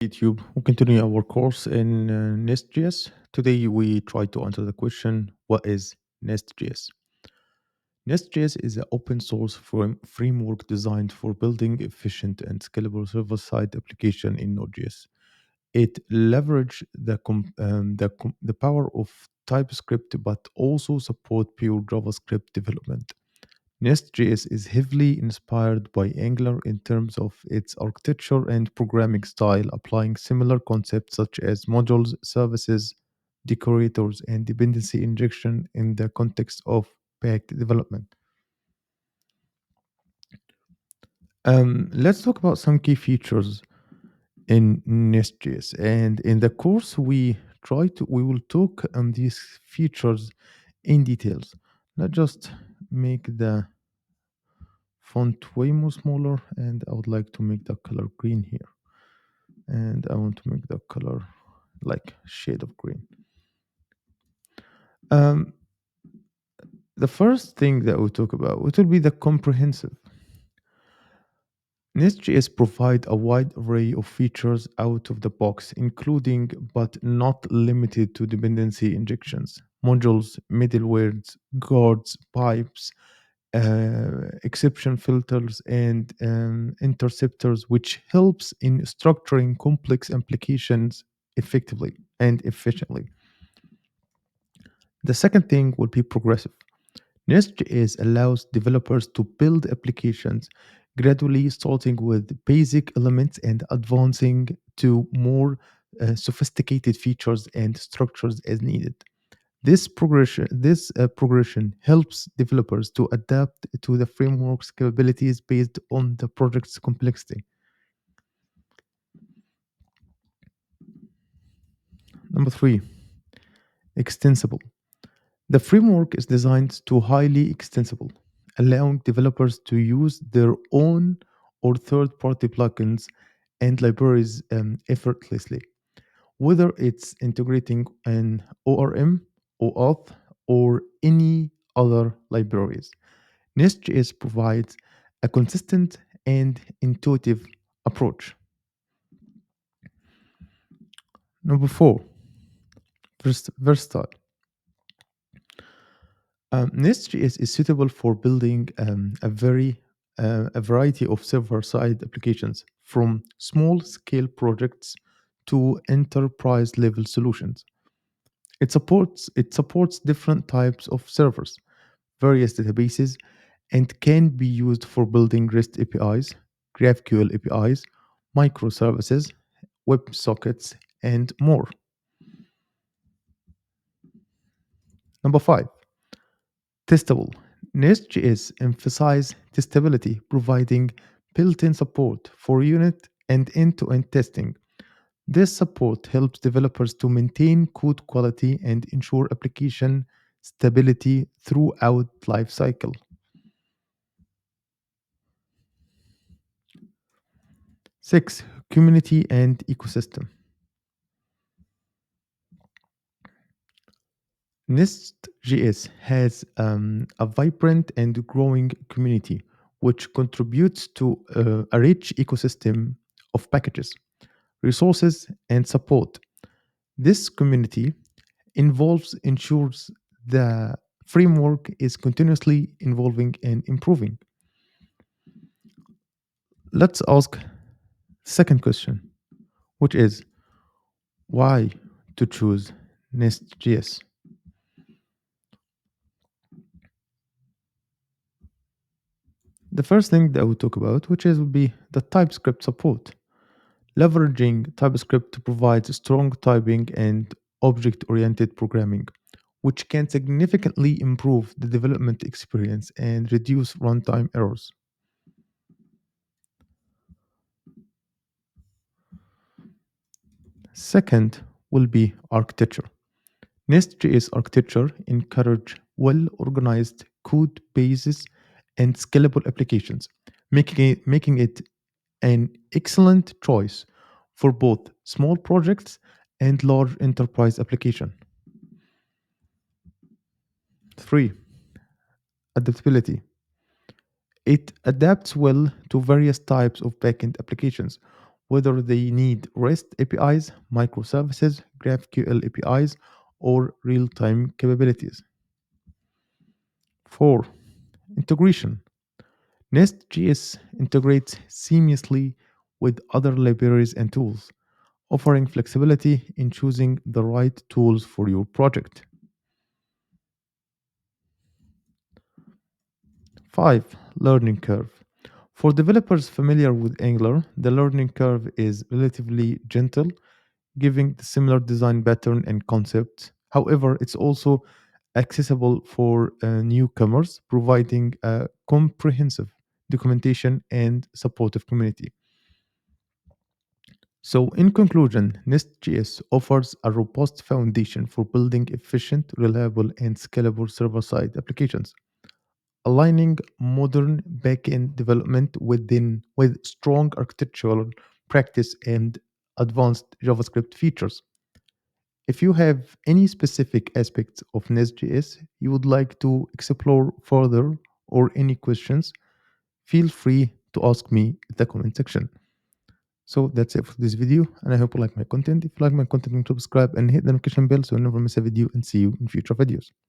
YouTube. We continue our course in NestJS. Today we try to answer the question, what is NestJS? NestJS is an open source framework designed for building efficient and scalable server-side application in Node.js. It leverages the power of TypeScript but also support pure JavaScript development. Nest.js is heavily inspired by Angular in terms of its architecture and programming style, applying similar concepts such as modules, services, decorators, and dependency injection in the context of backend development. Let's talk about some key features in Nest.js, and in the course we will talk on these features in details. Let's just make the font way more smaller, and I would like to make the color green here, and I want to make the color like shade of green. um, the first thing that we talk about, it will be the comprehensive. Nest.js provide a wide array of features out of the box, including but not limited to dependency injections, modules, middlewares, guards, pipes, exception filters, and interceptors, which helps in structuring complex applications effectively and efficiently. The second thing will be progressive. Nest.js allows developers to build applications gradually, starting with basic elements and advancing to more sophisticated features and structures as needed. This progression helps developers to adapt to the framework's capabilities based on the project's complexity. Number three, extensible. The framework is designed to highly extensible, allowing developers to use their own or third-party plugins and libraries effortlessly, whether it's integrating an ORM, OAuth, or any other libraries. Nest.js provides a consistent and intuitive approach. Number four, versatile. Nest.js is suitable for building a variety of server-side applications, from small-scale projects to enterprise-level solutions. It supports different types of servers, various databases, and can be used for building REST APIs, GraphQL APIs, microservices, WebSockets, and more. Number five, testable. Nest.js emphasizes testability, providing built-in support for unit and end-to-end testing. This support helps developers to maintain code quality and ensure application stability throughout lifecycle. Six, community and ecosystem. Nest.js has a vibrant and growing community, which contributes to a rich ecosystem of packages, resources, and support. This community ensures the framework is continuously evolving and improving. Let's ask the second question, which is why to choose Nest.js? The first thing that we talk about, which is would be the TypeScript support. Leveraging TypeScript provides strong typing and object-oriented programming, which can significantly improve the development experience and reduce runtime errors. Second will be architecture. Nest.js architecture encourage well-organized code bases and scalable applications, making it an excellent choice for both small projects and large enterprise application. Three, adaptability. It adapts well to various types of backend applications, whether they need REST APIs, microservices, GraphQL APIs, or real time capabilities. 4. Integration. NestJS integrates seamlessly with other libraries and tools, offering flexibility in choosing the right tools for your project. 5. Learning curve. For developers familiar with Angular, the learning curve is relatively gentle, giving the similar design pattern and concepts. However, it's also accessible for newcomers, providing a comprehensive documentation and supportive community. So, in conclusion, NestJS offers a robust foundation for building efficient, reliable, and scalable server side applications, aligning modern backend development with strong architectural practice and advanced JavaScript features. If you have any specific aspects of Nest.js you would like to explore further or any questions, feel free to ask me in the comment section. So that's it for this video, and I hope you like my content. If you like my content, subscribe and hit the notification bell so you never miss a video, and see you in future videos.